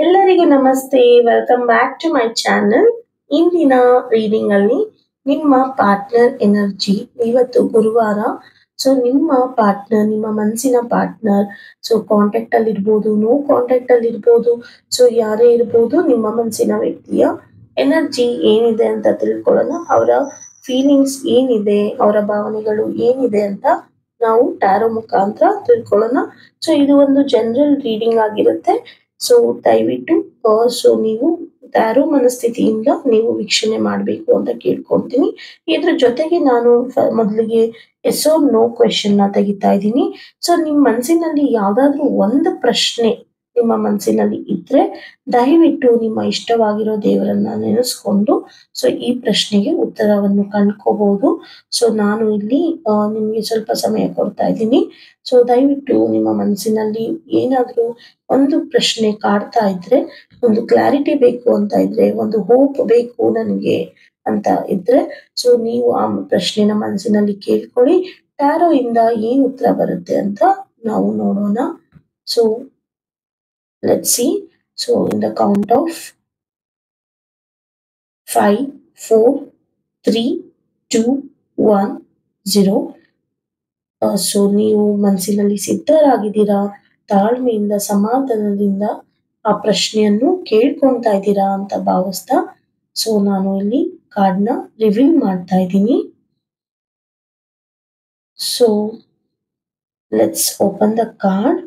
ಎಲ್ಲರಿಗೂ ನಮಸ್ತೆ. Welcome back to my channel. ಇಂದಿನ ರೀಡಿಂಗ್ ಅಲ್ಲಿ ನಿಮ್ಮ ಪಾರ್ಟ್ನರ್ ಎನರ್ಜಿ, ಇವತ್ತು ಗುರುವಾರ. ಸೊ ನಿಮ್ಮ ಪಾರ್ಟ್ನರ್, ನಿಮ್ಮ ಮನಸ್ಸಿನ ಪಾರ್ಟ್ನರ್, ಸೊ ಕಾಂಟ್ಯಾಕ್ಟ್ ಅಲ್ಲಿ ಇರ್ಬೋದು, ನೋ ಕಾಂಟ್ಯಾಕ್ಟ್ ಅಲ್ಲಿ ಇರ್ಬೋದು, ಸೊ ಯಾರೇ ಇರ್ಬೋದು, ನಿಮ್ಮ ಮನಸ್ಸಿನ ವ್ಯಕ್ತಿಯ ಎನರ್ಜಿ ಏನಿದೆ ಅಂತ ತಿಳ್ಕೊಳ್ಳೋಣ. ಅವರ ಫೀಲಿಂಗ್ಸ್ ಏನಿದೆ, ಅವರ ಭಾವನೆಗಳು ಏನಿದೆ ಅಂತ ನಾವು ಟ್ಯಾರೋ ಮುಖಾಂತರ ತಿಳ್ಕೊಳ್ಳೋಣ. ಸೊ ಇದು ಒಂದು ಜನರಲ್ ರೀಡಿಂಗ್ ಆಗಿರುತ್ತೆ. ಸೊ ದಯವಿಟ್ಟು ನೀವು ಟ್ಯಾರೋ ಮನಸ್ಥಿತಿಯಿಂದ ನೀವು ವೀಕ್ಷಣೆ ಮಾಡಬೇಕು ಅಂತ ಕೇಳ್ಕೊಳ್ತೀನಿ. ಇದ್ರ ಜೊತೆಗೆ ನಾನು ಮೊದಲಿಗೆ ಎಸ್ ಆರ್ ನೋ ಕ್ವೆಶನ್ ನ ತೆಗಿತಾ ಇದ್ದೀನಿ. ಸೊ ನಿಮ್ಮ ಮನಸ್ಸಿನಲ್ಲಿ ಯಾವ್ದಾದ್ರು ಒಂದು ಪ್ರಶ್ನೆ ನಿಮ್ಮ ಮನಸ್ಸಿನಲ್ಲಿ ಇದ್ರೆ ದಯವಿಟ್ಟು ನಿಮ್ಮ ಇಷ್ಟವಾಗಿರೋ ದೇವರನ್ನ ನೆನೆಸ್ಕೊಂಡು ಸೊ ಈ ಪ್ರಶ್ನೆಗೆ ಉತ್ತರವನ್ನು ಕಂಡ್ಕೋಬಹುದು. ಸೊ ನಾನು ಇಲ್ಲಿ ನಿಮ್ಗೆ ಸ್ವಲ್ಪ ಸಮಯ ಕೊಡ್ತಾ ಇದ್ದೀನಿ. ಸೊ ದಯವಿಟ್ಟು ನಿಮ್ಮ ಮನಸ್ಸಿನಲ್ಲಿ ಏನಾದ್ರೂ ಒಂದು ಪ್ರಶ್ನೆ ಕಾಡ್ತಾ ಇದ್ರೆ, ಒಂದು ಕ್ಲಾರಿಟಿ ಬೇಕು ಅಂತ ಇದ್ರೆ, ಒಂದು ಹೋಪ್ ಬೇಕು ನನಗೆ ಅಂತ ಇದ್ರೆ, ಸೊ ನೀವು ಆ ಪ್ರಶ್ನೆನ ಮನಸ್ಸಿನಲ್ಲಿ ಕೇಳ್ಕೊಳ್ಳಿ. ಟ್ಯಾರೋ ಇಂದ ಏನ್ ಉತ್ತರ ಬರುತ್ತೆ ಅಂತ ನಾವು ನೋಡೋಣ. So let's see. So in the count of 5, 4, 3, 2, 1, 0. So ನೀವು ಮನಸ್ಸಿನಲ್ಲಿ ಸಿದ್ಧರಾಗಿದ್ದೀರಾ, ತಾಳ್ಮೆಯಿಂದ ಸಮಾಧಾನದಿಂದ ಆ ಪ್ರಶ್ನೆಯನ್ನು ಕೇಳ್ಕೊಂತಾ ಇದ್ದೀರಾ ಅಂತ ಭಾವಿಸ್ತಾ ಸೊ ನಾನು ಇಲ್ಲಿ ಕಾರ್ಡ್ನ ರಿವೀಲ್ ಮಾಡ್ತಾ ಇದ್ದೀನಿ. So let's open the card.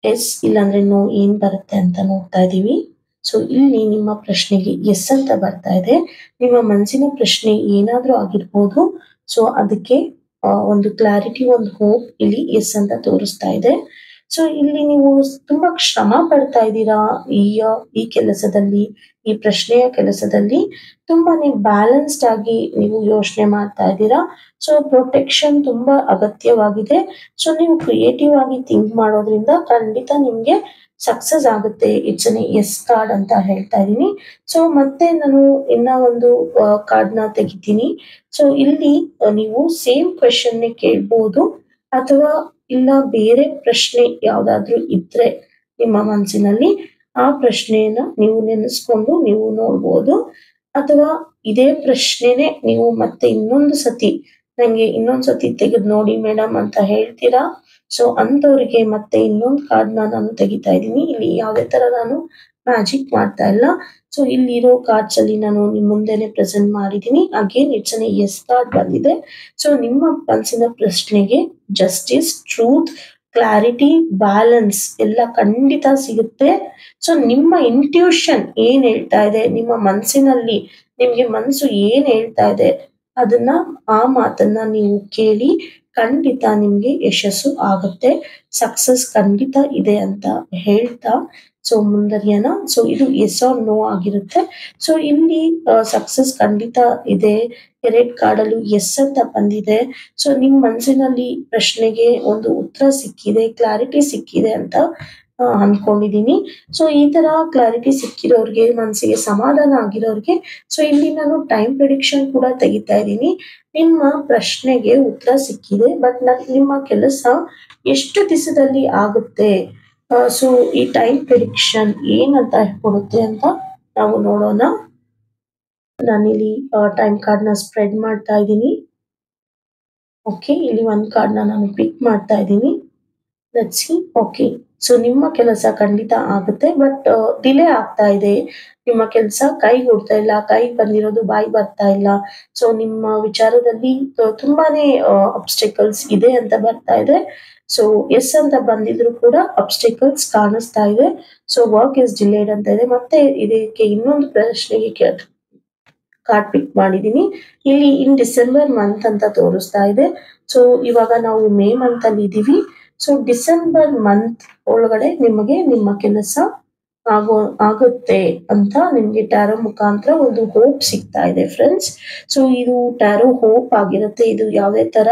Yes ಇಲ್ಲಾಂದ್ರೆ ನೋ ಏನ್ ಬರುತ್ತೆ ಅಂತ ನೋಡ್ತಾ ಇದೀವಿ. ಸೊ ಇಲ್ಲಿ ನಿಮ್ಮ ಪ್ರಶ್ನೆಗೆ ಎಸ್ ಅಂತ ಬರ್ತಾ ಇದೆ. ನಿಮ್ಮ ಮನಸ್ಸಿನ ಪ್ರಶ್ನೆ ಏನಾದ್ರೂ ಆಗಿರ್ಬೋದು. ಸೊ ಅದಕ್ಕೆ ಒಂದು ಕ್ಲಾರಿಟಿ, ಒಂದು ಹೋಪ್ ಇಲ್ಲಿ ಎಸ್ ಅಂತ ತೋರಿಸ್ತಾ ಇದೆ. ಸೊ ಇಲ್ಲಿ ನೀವು ತುಂಬಾ ಶ್ರಮ ಪಡ್ತಾ ಇದ್ದೀರಾ ಈ ಕೆಲಸದಲ್ಲಿ, ಈ ಪ್ರಶ್ನೆಯ ಕೆಲಸದಲ್ಲಿ ತುಂಬಾನೇ ಬ್ಯಾಲೆನ್ಸ್ಡ್ ಆಗಿ ನೀವು ಯೋಚನೆ ಮಾಡ್ತಾ ಇದ್ದೀರಾ. ಸೊ ಪ್ರೊಟೆಕ್ಷನ್ ತುಂಬಾ ಅಗತ್ಯವಾಗಿದೆ. ಸೊ ನೀವು ಕ್ರಿಯೇಟಿವ್ ಆಗಿ ಥಿಂಕ್ ಮಾಡೋದ್ರಿಂದ ಖಂಡಿತ ನಿಮ್ಗೆ ಸಕ್ಸಸ್ ಆಗುತ್ತೆ. ಇಟ್ಸ್ ಎನ್ ಎಸ್ ಕಾರ್ಡ್ ಅಂತ ಹೇಳ್ತಾ ಇದೀನಿ. ಸೊ ಮತ್ತೆ ನಾನು ಇನ್ನ ಒಂದು ಕಾರ್ಡ್ ನ ತೆಗಿತೀನಿ. ಸೊ ಇಲ್ಲಿ ನೀವು ಸೇಮ್ ಕ್ವೆಶನ್ ಕೇಳ್ಬೋದು, ಅಥವಾ ಇಲ್ಲ ಬೇರೆ ಪ್ರಶ್ನೆ ಯಾವ್ದಾದ್ರು ಇದ್ರೆ ನಿಮ್ಮ ಮನಸ್ಸಿನಲ್ಲಿ ಆ ಪ್ರಶ್ನೆಯನ್ನ ನೀವು ನೆನೆಸ್ಕೊಂಡು ನೀವು ನೋಡ್ಬೋದು. ಅಥವಾ ಇದೇ ಪ್ರಶ್ನೆನೆ ನೀವು ಮತ್ತೆ ಇನ್ನೊಂದು ಸತಿ ನಂಗೆ ಇನ್ನೊಂದ್ ಸತಿ ತೆಗೆದು ನೋಡಿ ಮೇಡಮ್ ಅಂತ ಹೇಳ್ತೀರಾ. ಸೊ ಅಂತವ್ರಿಗೆ ಮತ್ತೆ ಇನ್ನೊಂದು ಕಾರ್ಡ್ ನಾನು ತೆಗಿತಾ ಇದ್ದೀನಿ. ಇಲ್ಲಿ ಯಾವುದೇ ತರ ನಾನು ಮ್ಯಾಜಿಕ್ ಮಾಡ್ತಾ ಇಲ್ಲ. ಸೊ ಇಲ್ಲಿರೋ ಕಾರ್ಡ್ಸ್ ಅಲ್ಲಿ ನಾನು ನಿಮ್ ಮುಂದೆನೆ ಪ್ರೆಸೆಂಟ್ ಮಾಡಿದೀನಿ. Again it's an yes card ಬಂದಿದೆ. ಸೊ ನಿಮ್ಮ ಮನಸ್ಸಿನ ಪ್ರಶ್ನೆಗೆ ಜಸ್ಟಿಸ್, ಟ್ರೂತ್, ಕ್ಲಾರಿಟಿ, ಬ್ಯಾಲೆನ್ಸ್ ಎಲ್ಲ ಖಂಡಿತ ಸಿಗುತ್ತೆ. ಸೊ ನಿಮ್ಮ ಇಂಟ್ಯೂಷನ್ ಏನ್ ಹೇಳ್ತಾ ಇದೆ, ನಿಮ್ಮ ಮನಸ್ಸಿನಲ್ಲಿ ನಿಮ್ಗೆ ಮನಸ್ಸು ಏನ್ ಹೇಳ್ತಾ ಇದೆ ಅದನ್ನ, ಆ ಮಾತನ್ನ ನೀವು ಕೇಳಿ ಖಂಡಿತ ನಿಮ್ಗೆ ಯಶಸ್ಸು ಆಗುತ್ತೆ. ಸಕ್ಸಸ್ ಖಂಡಿತ ಇದೆ ಅಂತ ಹೇಳ್ತಾ ಸೊ ಮುಂದರಿಯನ. ಸೊ ಇದು ಎಸ್ ಆರ್ ನೋ ಆಗಿರುತ್ತೆ. ಸೊ ಇಲ್ಲಿ ಸಕ್ಸಸ್ ಖಂಡಿತ ಇದೆ. ರೆಡ್ ಕಾರ್ಡ್ ಅಲ್ಲೂ ಎಸ್ ಅಂತ ಬಂದಿದೆ. ಸೊ ನಿಮ್ ಮನಸ್ಸಿನಲ್ಲಿ ಪ್ರಶ್ನೆಗೆ ಒಂದು ಉತ್ತರ ಸಿಕ್ಕಿದೆ, ಕ್ಲಾರಿಟಿ ಸಿಕ್ಕಿದೆ ಅಂತ ಅನ್ಕೊಂಡಿದೀನಿ. ಸೊ ಈ ತರ ಕ್ಲಾರಿಟಿ ಸಿಕ್ಕಿರೋರ್ಗೆ, ಮನಸ್ಸಿಗೆ ಸಮಾಧಾನ ಆಗಿರೋರ್ಗೆ ಸೊ ಇಲ್ಲಿ ನಾನು ಟೈಮ್ ಪ್ರಿಡಿಕ್ಷನ್ ಕೂಡ ತೆಗಿತಾ ಇದ್ದೀನಿ. ನಿಮ್ಮ ಪ್ರಶ್ನೆಗೆ ಉತ್ತರ ಸಿಕ್ಕಿದೆ, ಬಟ್ ನಿಮ್ಮ ಕೆಲಸ ಎಷ್ಟು ದಿವಸದಲ್ಲಿ ಆಗುತ್ತೆ, ಸೊ ಈ ಟೈಮ್ ಪ್ರಿಡಿಕ್ಷನ್ ಏನಂತ ಕೊಡುತ್ತೆ ಅಂತ ನಾವು ನೋಡೋಣ. ನಾನಿಲ್ಲಿ ಟೈಮ್ ಕಾರ್ಡ್ ನ ಸ್ಪ್ರೆಡ್ ಮಾಡ್ತಾ ಇದ್ದೀನಿ. ಓಕೆ, ಇಲ್ಲಿ ಒಂದ್ ಕಾರ್ಡ್ ನಾನು ಪಿಕ್ ಮಾಡ್ತಾ ಇದ್ದೀನಿ. Let's see. ಓಕೆ, ಸೊ ನಿಮ್ಮ ಕೆಲಸ ಖಂಡಿತ ಆಗುತ್ತೆ, ಬಟ್ ಡಿಲೇ ಆಗ್ತಾ ಇದೆ. ನಿಮ್ಮ ಕೆಲಸ ಕೈಗೂಡ್ತಾ ಇಲ್ಲ, ಕೈ ಬಂದಿರೋದು ಬಾಯಿ ಬರ್ತಾ ಇಲ್ಲ. ಸೊ ನಿಮ್ಮ ವಿಚಾರದಲ್ಲಿ ತುಂಬಾನೇ ಅಬ್ಸ್ಟಿಕಲ್ಸ್ ಇದೆ ಅಂತ ಬರ್ತಾ ಇದೆ. ಸೊ ಎಸ್ ಅಂತ ಬಂದಿದ್ರು ಕೂಡ ಅಬ್ಸ್ಟಿಕಲ್ಸ್ ಕಾಣಿಸ್ತಾ ಇದೆ. ಸೊ ವರ್ಕ್ ಇಸ್ ಡಿಲೇಡ್ ಅಂತ ಇದೆ. ಮತ್ತೆ ಇದಕ್ಕೆ ಇನ್ನೊಂದು ಪ್ರಶ್ನೆಗೆ ಕಾರ್ಡ್ ಪಿಕ್ ಮಾಡಿದೀನಿ. ಇಲ್ಲಿ ಇನ್ ಡಿಸೆಂಬರ್ ಮಂತ್ ಅಂತ ತೋರಿಸ್ತಾ ಇದೆ. ಸೊ ಇವಾಗ ನಾವು ಮೇ ಮಂತ್ ಅಲ್ಲಿ ಇದೀವಿ. ಸೊ ಡಿಸೆಂಬರ್ ಮಂತ್ ಒಳಗಡೆ ನಿಮಗೆ ನಿಮ್ಮ ಕೆಲಸ ಆಗುತ್ತೆ ಅಂತ ನಿಮ್ಗೆ ಟ್ಯಾರೋ ಮುಖಾಂತರ ಒಂದು ಹೋಪ್ ಸಿಗ್ತಾ ಇದೆ ಫ್ರೆಂಡ್ಸ್. ಸೊ ಇದು ಟ್ಯಾರೋ ಹೋಪ್ ಆಗಿರುತ್ತೆ. ಇದು ಯಾವುದೇ ತರ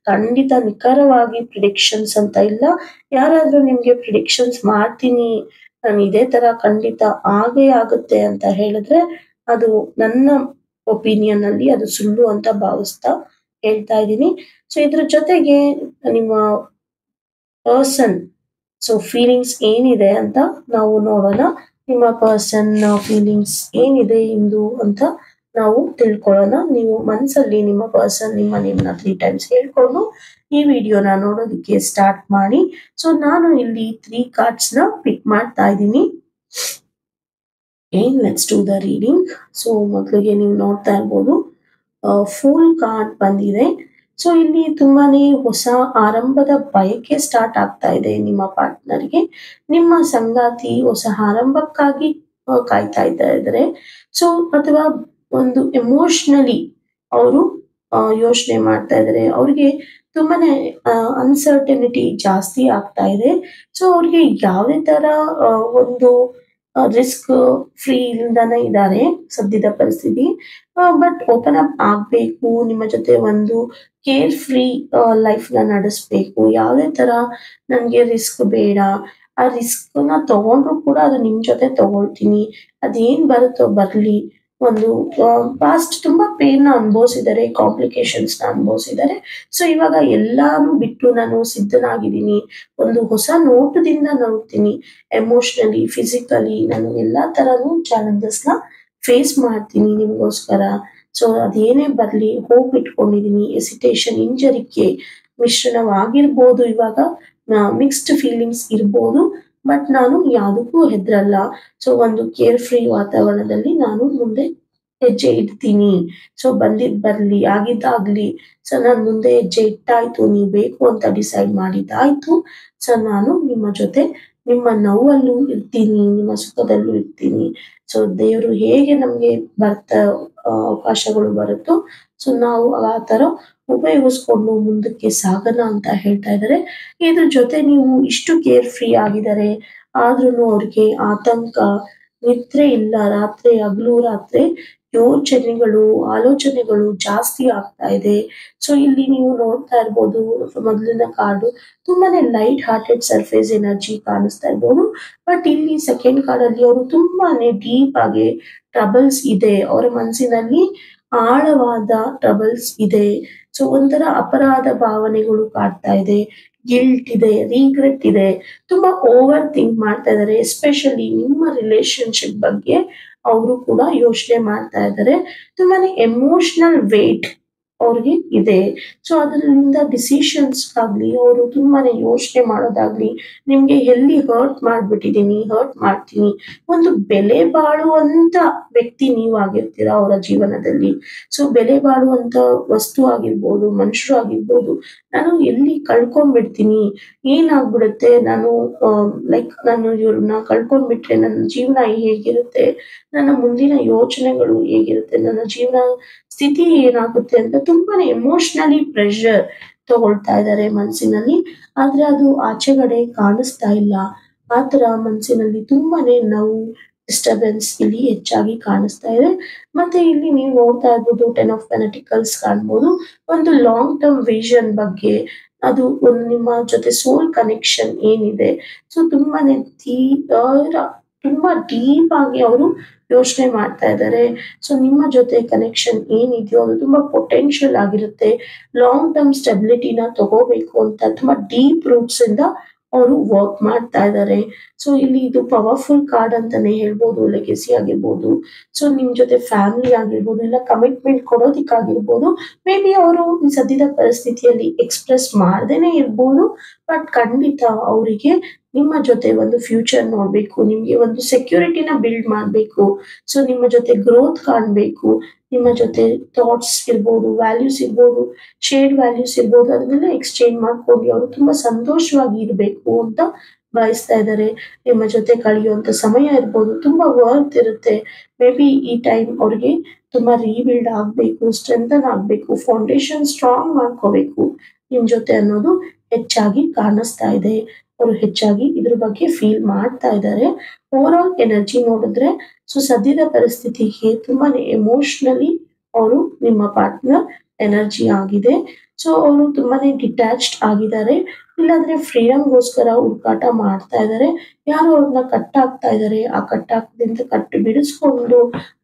ಖಂಡಿತ ನಿಖರವಾಗಿ ಪ್ರಿಡಿಕ್ಷನ್ಸ್ ಅಂತ ಇಲ್ಲ. ಯಾರಾದ್ರೂ ನಿಮ್ಗೆ ಪ್ರಿಡಿಕ್ಷನ್ಸ್ ಮಾಡ್ತೀನಿ, ನಾನು ಇದೇ ತರ ಖಂಡಿತ ಆಗೇ ಆಗುತ್ತೆ ಅಂತ ಹೇಳಿದ್ರೆ ಅದು ನನ್ನ ಒಪಿನಿಯನ್ ಅಲ್ಲಿ ಅದು ಸುಳ್ಳು ಅಂತ ಭಾವಿಸ್ತಾ ಹೇಳ್ತಾ ಇದ್ದೀನಿ. ಸೊ ಇದ್ರ ಜೊತೆಗೆ ನಿಮ್ಮ ಪರ್ಸನ್ ಸೊ ಫೀಲಿಂಗ್ಸ್ ಏನಿದೆ ಅಂತ ನಾವು ನೋಡೋಣ. ನಿಮ್ಮ ಪರ್ಸನ್ ಫೀಲಿಂಗ್ಸ್ ಏನಿದೆ ಇಂದು ಅಂತ ನಾವು ತಿಳ್ಕೊಳ್ಳೋಣ. ನೀವು ಮನಸ್ಸಲ್ಲಿ ನಿಮ್ಮ ಪರ್ಸನ್ ನಿಮ್ಮ ನೇಮ್ನ 3 ಟೈಮ್ಸ್ ಹೇಳ್ಕೊಂಡು ಈ ವಿಡಿಯೋನ ನೋಡೋದಕ್ಕೆ ಸ್ಟಾರ್ಟ್ ಮಾಡಿ. ಸೊ ನಾನು ಇಲ್ಲಿ 3 ಕಾರ್ಡ್ಸ್ ನ ಪಿಕ್ ಮಾಡ್ತಾ ಇದ್ದೀನಿ. Let's do the reading. So ಮೊದಲಿಗೆ ನೀವು ನೋಡ್ತಾ ಇರ್ಬೋದು ಫುಲ್ ಕಾರ್ಡ್ ಬಂದಿದೆ. ಸೊ ಇಲ್ಲಿ ತುಂಬಾನೇ ಹೊಸ ಆರಂಭದ ಬಯಕೆ ಸ್ಟಾರ್ಟ್ ಆಗ್ತಾ ಇದೆ ನಿಮ್ಮ ಪಾರ್ಟ್ನರ್ಗೆ. ನಿಮ್ಮ ಸಂಗಾತಿ ಹೊಸ ಆರಂಭಕ್ಕಾಗಿ ಕಾಯ್ತಾ ಇದ್ದಾರೆ. ಸೊ ಅಥವಾ ಒಂದು ಎಮೋಷನಲಿ ಅವರು ಯೋಚನೆ ಮಾಡ್ತಾ ಇದ್ದಾರೆ. ಅವ್ರಿಗೆ ತುಂಬಾನೇ ಅನ್ಸರ್ಟನಿಟಿ ಜಾಸ್ತಿ ಆಗ್ತಾ ಇದೆ. ಸೊ ಅವ್ರಿಗೆ ಯಾವುದೇ ತರ ಒಂದು ರಿಸ್ಕ್ ಫ್ರೀ ಇಲ್ದಾನೆ ಇದ್ದಾರೆ ಸದ್ಯದ ಪರಿಸ್ಥಿತಿ. ಬಟ್ ಓಪನ್ ಅಪ್ ಆಗ್ಬೇಕು, ನಿಮ್ಮ ಜೊತೆ ಒಂದು ಕೇರ್ ಫ್ರೀ ಲೈಫ್ ನ ನಡೆಸ್ಬೇಕು. ಯಾವುದೇ ತರ ನನ್ಗೆ ರಿಸ್ಕ್ ಬೇಡ, ಆ ರಿಸ್ಕ್ ನ ತಗೊಂಡ್ರು ಕೂಡ ಅದು ನಿಮ್ ಜೊತೆ ತಗೊಳ್ತೀನಿ, ಅದೇನ್ ಬರುತ್ತೋ ಬರ್ಲಿ. ಒಂದು ಪಾಸ್ಟ್ ತುಂಬಾ ಪೇನ್ ನ ಅನುಭವಿಸಿದ್ದಾರೆ, ಕಾಂಪ್ಲಿಕೇಶನ್ಸ್ ನ ಅನುಭವಿಸಿದ್ದಾರೆ. ಸೊ ಇವಾಗ ಎಲ್ಲಾನು ಬಿಟ್ಟು ನಾನು ಸಿದ್ಧನಾಗಿದ್ದೀನಿ, ಒಂದು ಹೊಸ ನೋಟದಿಂದ ನೋಡ್ತೀನಿ. ಎಮೋಷನಲಿ, ಫಿಸಿಕಲಿ ನಾನು ಎಲ್ಲಾ ತರನು ಚಾಲೆಂಜಸ್ ನ ಫೇಸ್ ಮಾಡ್ತೀನಿ ನಿಮ್ಗೋಸ್ಕರ. ಸೊ ಅದೇನೇ ಬರ್ಲಿ ಹೋಪ್ ಇಟ್ಕೊಂಡಿದೀನಿ. ಎಸಿಟೇಷನ್, ಹಿಂಜರಿಕೆ ಮಿಶ್ರಣವಾಗಿರ್ಬೋದು, ಇವಾಗ ಮಿಕ್ಸ್ಡ್ ಫೀಲಿಂಗ್ಸ್ ಇರ್ಬೋದು, ಬಟ್ ನಾನು ಯಾವುದಕ್ಕೂ ಹೆದರಲ್ಲ. ಸೊ ಒಂದು ಕೇರ್ ಫ್ರೀ ವಾತಾವರಣದಲ್ಲಿ ನಾನು ಮುಂದೆ ಹೆಜ್ಜೆ ಇಡ್ತೀನಿ. ಸೊ ಬಂದಿದ್ ಬರ್ಲಿ, ಆಗಿದ್ದಾಗ್ಲಿ. ಸೊ ನಾನು ಮುಂದೆ ಹೆಜ್ಜೆ ಇಟ್ಟಾಯ್ತು, ನೀವು ಬೇಕು ಅಂತ ಡಿಸೈಡ್ ಮಾಡಿದ್ದಾಯ್ತು. ಸೊ ನಾನು ನಿಮ್ಮ ಜೊತೆ ನಿಮ್ಮ ನೋವಲ್ಲೂ ಇರ್ತೀನಿ, ನಿಮ್ಮ ಸುಖದಲ್ಲೂ ಇರ್ತೀನಿ. ಸೊ ದೇವರು ಹೇಗೆ ನಮ್ಗೆ ಅವಕಾಶಗಳು ಬರುತ್ತೋ ಸೊ ನಾವು ಆ ತರ ಉಪಯೋಗಿಸ್ಕೊಂಡು ಮುಂದಕ್ಕೆ ಸಾಗಣ ಅಂತ ಹೇಳ್ತಾ ಇದ್ದಾರೆ. ಇದ್ರ ಜೊತೆ ನೀವು ಇಷ್ಟು ಕೇರ್ ಫ್ರೀ ಆಗಿದ್ದಾರೆ ಆದ್ರೂ ಅವ್ರಿಗೆ ಆತಂಕ, ನಿದ್ರೆ ಇಲ್ಲ, ರಾತ್ರಿ ಹಗಲು ರಾತ್ರಿ ಯೋಚನೆಗಳು, ಆಲೋಚನೆಗಳು ಜಾಸ್ತಿ ಆಗ್ತಾ ಇದೆ. ಸೊ ಇಲ್ಲಿ ನೀವು ನೋಡ್ತಾ ಇರ್ಬೋದು ಮೊದಲಿನ ಕಾರ್ಡು ತುಂಬಾನೇ ಲೈಟ್ ಹಾರ್ಟೆಡ್ ಸರ್ಫೇಸ್ ಎನರ್ಜಿ ಕಾಣಿಸ್ತಾ ಇರ್ಬೋದು. ಬಟ್ ಇಲ್ಲಿ ಸೆಕೆಂಡ್ ಕಾರ್ಡ್ ಅಲ್ಲಿ ಅವರು ತುಂಬಾನೇ ಡೀಪ್ ಆಗಿ ಟ್ರಬಲ್ಸ್ ಇದೆ, ಅವರ ಮನಸ್ಸಿನಲ್ಲಿ ಆಳವಾದ ಟ್ರಬಲ್ಸ್ ಇದೆ. ಸೊ ಒಂಥರ ಅಪರಾಧ ಭಾವನೆಗಳು ಕಾಡ್ತಾ ಇದೆ, ಗಿಲ್ಟ್ ಇದೆ, ರೀಗ್ರೆಟ್ ಇದೆ, ತುಂಬಾ ಓವರ್ ಥಿಂಕ್ ಮಾಡ್ತಾ ಇದ್ದಾರೆ. ಎಸ್ಪೆಷಲಿ ನಿಮ್ಮ ರಿಲೇಶನ್ಶಿಪ್ ಬಗ್ಗೆ ಅವರು ಕೂಡ ಯೋಚನೆ ಮಾಡ್ತಾ ಇದ್ದಾರೆ. ತುಂಬಾನೇ ಎಮೋಷನಲ್ ವೇಟ್ ಅವ್ರಿಗೆ ಇದೆ. ಸೊ ಅದರಿಂದ ಡಿಸಿಷನ್ಸ್ ಆಗ್ಲಿ, ಅವರು ತುಂಬಾನೇ ಯೋಚನೆ ಮಾಡೋದಾಗ್ಲಿ, ನಿಮ್ಗೆ ಎಲ್ಲಿ ಹರ್ಟ್ ಮಾಡ್ಬಿಟ್ಟಿದೀನಿ, ಹರ್ಟ್ ಮಾಡ್ತೀನಿ, ಒಂದು ಬೆಲೆ ಬಾಳುವಂತ ವ್ಯಕ್ತಿ ನೀವು ಆಗಿರ್ತೀರಾ ಅವರ ಜೀವನದಲ್ಲಿ. ಸೊ ಬೆಲೆ ಬಾಳುವಂತ ವಸ್ತು ಆಗಿರ್ಬೋದು, ಮನುಷ್ಯರು ಆಗಿರ್ಬೋದು, ನಾನು ಎಲ್ಲಿ ಕಳ್ಕೊಂಡ್ಬಿಡ್ತೀನಿ, ಏನಾಗ್ಬಿಡುತ್ತೆ, ನಾನು ನಾನು ಇವ್ರನ್ನ ಕಳ್ಕೊಂಡ್ಬಿಟ್ರೆ ನನ್ನ ಜೀವನ ಹೇಗಿರುತ್ತೆ, ನನ್ನ ಮುಂದಿನ ಯೋಚನೆಗಳು ಹೇಗಿರುತ್ತೆ, ನನ್ನ ಜೀವನ ಸ್ಥಿತಿ ಏನಾಗುತ್ತೆ ಅಂತ ತುಂಬಾನೇ ಎಮೋಷನಲಿ ಪ್ರೆಷರ್ ತಗೊಳ್ತಾ ಇದ್ದಾರೆ ಮನಸ್ಸಿನಲ್ಲಿ. ಆದ್ರೆ ಅದು ಆಚೆಗಡೆ ಕಾಣಿಸ್ತಾ ಇಲ್ಲ. ಆತರ ಮನಸ್ಸಿನಲ್ಲಿ ತುಂಬಾನೇ ನೋವು, ಡಿಸ್ಟರ್ಬೆನ್ಸ್ ಇಲ್ಲಿ ಹೆಚ್ಚಾಗಿ ಕಾಣಿಸ್ತಾ ಇದೆ. ಮತ್ತೆ ಇಲ್ಲಿ ನೀವು ನೋಡ್ತಾ ಇರ್ಬೋದು 10 ಆಫ್ ಪೆಂಟಿಕಲ್ಸ್ ಕಾಣ್ಬೋದು. ಒಂದು ಲಾಂಗ್ ಟರ್ಮ್ ವಿಷನ್ ಬಗ್ಗೆ, ಅದು ಒಂದು ನಿಮ್ಮ ಜೊತೆ ಸೋಲ್ ಕನೆಕ್ಷನ್ ಏನಿದೆ. ಸೊ ತುಂಬಾನೇ ತುಂಬಾ ಡೀಪ್ ಆಗಿ ಅವರು ಯೋಚನೆ ಮಾಡ್ತಾ ಇದ್ದಾರೆ. ಸೊ ನಿಮ್ಮ ಜೊತೆ ಕನೆಕ್ಷನ್ ಏನಿದೆಯೋ ಅದು ತುಂಬಾ ಪೊಟೆನ್ಶಿಯಲ್ ಆಗಿರುತ್ತೆ. ಲಾಂಗ್ ಟರ್ಮ್ ಸ್ಟೆಬಿಲಿಟಿನ ತಗೋಬೇಕು ಅಂತ ತುಂಬಾ ಡೀಪ್ ರೂಟ್ಸ್ ಇಂದ ಅವರು ವರ್ಕ್ ಮಾಡ್ತಾ ಇದ್ದಾರೆ. ಸೊ ಇಲ್ಲಿ ಇದು ಪವರ್ಫುಲ್ ಕಾರ್ಡ್ ಅಂತಾನೆ ಹೇಳ್ಬೋದು. ಲೆಗೆಸಿ ಆಗಿರ್ಬೋದು, ಸೊ ನಿಮ್ ಜೊತೆ ಫ್ಯಾಮಿಲಿ ಆಗಿರ್ಬೋದು, ಇಲ್ಲ ಕಮಿಟ್ಮೆಂಟ್ ಕೊಡೋದಿಕ್ಕಾಗಿರ್ಬೋದು. ಮೇ ಬಿ ಅವರು ಈ ಸದ್ಯದ ಪರಿಸ್ಥಿತಿಯಲ್ಲಿ ಎಕ್ಸ್ಪ್ರೆಸ್ ಮಾಡ್ದೇನೆ ಇರ್ಬೋದು. ಬಟ್ ಖಂಡಿತ ಅವರಿಗೆ ನಿಮ್ಮ ಜೊತೆ ಒಂದು ಫ್ಯೂಚರ್ ನೋಡ್ಬೇಕು, ನಿಮ್ಗೆ ಒಂದು ಸೆಕ್ಯೂರಿಟಿನ ಬಿಲ್ಡ್ ಮಾಡ್ಬೇಕು. ಸೊ ನಿಮ್ಮ ಜೊತೆ ಗ್ರೋತ್ ಕಾಣ್ಬೇಕು, ನಿಮ್ಮ ಜೊತೆ ಥಾಟ್ಸ್ ಇರ್ಬೋದು, ವ್ಯಾಲ್ಯೂಸ್ ಇರ್ಬೋದು, ಶೇರ್ಡ್ ವ್ಯಾಲ್ಯೂಸ್ ಇರ್ಬೋದು, ಅದನ್ನೆಲ್ಲ ಎಕ್ಸ್ಚೇಂಜ್ ಮಾಡ್ಕೊಂಡು ಅವರು ತುಂಬಾ ಸಂತೋಷವಾಗಿ ಇರ್ಬೇಕು ಅಂತ ಬಯಸ್ತಾ ಇದ್ದಾರೆ. ನಿಮ್ಮ ಜೊತೆ ಕಳೆಯುವಂತ ಸಮಯ ಇರ್ಬೋದು, ತುಂಬಾ ವರ್ತ್ ಇರುತ್ತೆ. ಮೇ ಬಿ ಈ ಟೈಮ್ ಅವ್ರಿಗೆ ತುಂಬಾ ರೀಬಿಲ್ಡ್ ಆಗ್ಬೇಕು, ಸ್ಟ್ರೆಂಥನ್ ಆಗ್ಬೇಕು, ಫೌಂಡೇಶನ್ ಸ್ಟ್ರಾಂಗ್ ಮಾಡ್ಕೋಬೇಕು ನಿಮ್ ಜೊತೆ ಅನ್ನೋದು ಹೆಚ್ಚಾಗಿ ಕಾಣಿಸ್ತಾ ಇದೆ. ಅವರು ಹೆಚ್ಚಾಗಿ ಇದ್ರ ಬಗ್ಗೆ ಫೀಲ್ ಮಾಡ್ತಾ ಇದ್ದಾರೆ. ಓವರ್ ಆಲ್ ಎನರ್ಜಿ ನೋಡಿದ್ರೆ ಸೊ ಸದ್ಯದ ಪರಿಸ್ಥಿತಿಗೆ ತುಂಬಾನೇ ಎಮೋಷನಲಿ ಅವರು ನಿಮ್ಮ ಪಾರ್ಟ್ನರ್ ಎನರ್ಜಿ ಆಗಿದೆ. ಸೊ ಅವರು ತುಂಬಾನೇ ಡಿಟ್ಯಾಚ್ಡ್ ಆಗಿದ್ದಾರೆ. ಇಲ್ಲಾಂದ್ರೆ ಫ್ರೀಡಮ್ಗೋಸ್ಕರ ಹುಡುಕಾಟ ಮಾಡ್ತಾ ಇದ್ದಾರೆ. ಯಾರೋ ಅವ್ರನ್ನ ಕಟ್ ಹಾಕ್ತಾ ಇದ್ದಾರೆ. ಆ ಕಟ್ ಹಾಕದಿಂದ ಕಟ್ ಬಿಡಿಸ್ಕೊಂಡು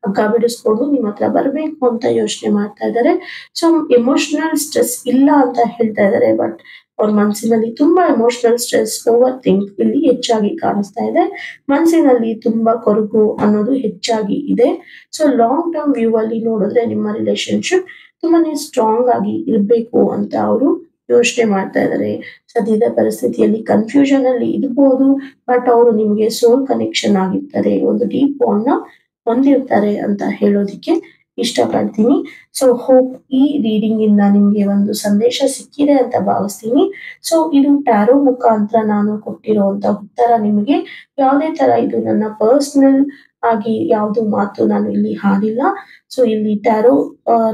ಹಗ್ಗ ಬಿಡಿಸ್ಕೊಂಡು ನಿಮ್ಮ ಹತ್ರ ಬರ್ಬೇಕು ಅಂತ ಯೋಚನೆ ಮಾಡ್ತಾ ಇದ್ದಾರೆ. ಸೊ ಎಮೋಷನಲ್ ಸ್ಟ್ರೆಸ್ ಇಲ್ಲ ಅಂತ ಹೇಳ್ತಾ ಇದ್ದಾರೆ. ಬಟ್ ಅವ್ರ ಮನಸ್ಸಿನಲ್ಲಿ ತುಂಬಾ ಎಮೋಷನಲ್ ಸ್ಟ್ರೆಸ್, ಓವರ್ ಥಿಂಕ್ ಇಲ್ಲಿ ಹೆಚ್ಚಾಗಿ ಕಾಣಿಸ್ತಾ ಇದೆ. ಮನಸ್ಸಿನಲ್ಲಿ ತುಂಬಾ ಕೊರಗು ಅನ್ನೋದು ಹೆಚ್ಚಾಗಿ ಇದೆ. ಸೊ ಲಾಂಗ್ ಟರ್ಮ್ ವ್ಯೂ ಅಲ್ಲಿ ನೋಡಿದ್ರೆ ನಿಮ್ಮ ರಿಲೇಶನ್ಶಿಪ್ ತುಂಬಾನೇ ಸ್ಟ್ರಾಂಗ್ ಆಗಿ ಇರ್ಬೇಕು ಅಂತ ಅವರು ಯೋಚನೆ ಮಾಡ್ತಾ ಇದ್ದಾರೆ. ಸದ್ಯದ ಪರಿಸ್ಥಿತಿಯಲ್ಲಿ ಕನ್ಫ್ಯೂಷನ್ ಅಲ್ಲಿ ಇರ್ಬೋದು. ಬಟ್ ಅವರು ನಿಮ್ಗೆ ಸೋಲ್ ಕನೆಕ್ಷನ್ ಆಗಿರ್ತಾರೆ. ಒಂದು ಡೀಪ್ ಬಾಂಡ್ ನ ಹೊಂದಿರ್ತಾರೆ ಅಂತ ಹೇಳೋದಿಕ್ಕೆ ಇಷ್ಟಪಡ್ತೀನಿ. ಸೊ ಹೋಪ್ ಈ ರೀಡಿಂಗ್ ಇಂದ ನಿಮ್ಗೆ ಒಂದು ಸಂದೇಶ ಸಿಕ್ಕಿದೆ ಅಂತ ಭಾವಿಸ್ತೀನಿ. ಸೊ ಇದು ಟ್ಯಾರೋ ಮುಖಾಂತರ ನಾನು ಕೊಟ್ಟಿರುವಂತ ಉತ್ತರ. ನಿಮಗೆ ಯಾವುದೇ ತರ ಇದು ನನ್ನ ಪರ್ಸನಲ್ ಆಗಿ ಯಾವ್ದು ಮಾತು ನಾನು ಇಲ್ಲಿ ಹಾಡಿಲ್ಲ. ಸೊ ಇಲ್ಲಿ ಟ್ಯಾರೋ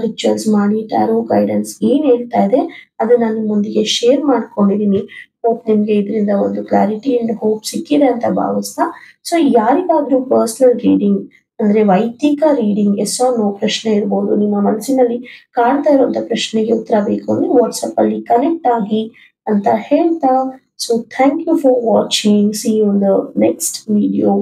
ರಿಚುವಲ್ಸ್ ಮಾಡಿ ಟ್ಯಾರೋ ಗೈಡೆನ್ಸ್ ಏನ್ ಹೇಳ್ತಾ ಇದೆ ಅದನ್ನ ನಿಮ್ಮೊಂದಿಗೆ ಶೇರ್ ಮಾಡ್ಕೊಂಡಿದೀನಿ. ಹೋಪ್ ನಿಮ್ಗೆ ಇದರಿಂದ ಒಂದು ಕ್ಲಾರಿಟಿ ಅಂಡ್ ಹೋಪ್ ಸಿಕ್ಕಿದೆ ಅಂತ ಭಾವಿಸ್ತಾ, ಸೊ ಯಾರಿಗಾದ್ರೂ ಪರ್ಸನಲ್ ರೀಡಿಂಗ್ ಅಂದ್ರೆ ವೈಯಕ್ತಿಕ ರೀಡಿಂಗ್ ಎಸ್ ಆರ್ ನೋ ಪ್ರಶ್ನೆ ಇರ್ಬೋದು, ನಿಮ್ಮ ಮನಸ್ಸಿನಲ್ಲಿ ಕಾಡ್ತಾ ಇರುವಂತ ಪ್ರಶ್ನೆಗೆ ಉತ್ತರ ಬೇಕು ಅಂದ್ರೆ ವಾಟ್ಸ್ಆಪ್ ಅಲ್ಲಿ ಕನೆಕ್ಟ್ ಆಗಿ ಅಂತ ಹೇಳ್ತಾ, so thank you for watching. See you in the next video.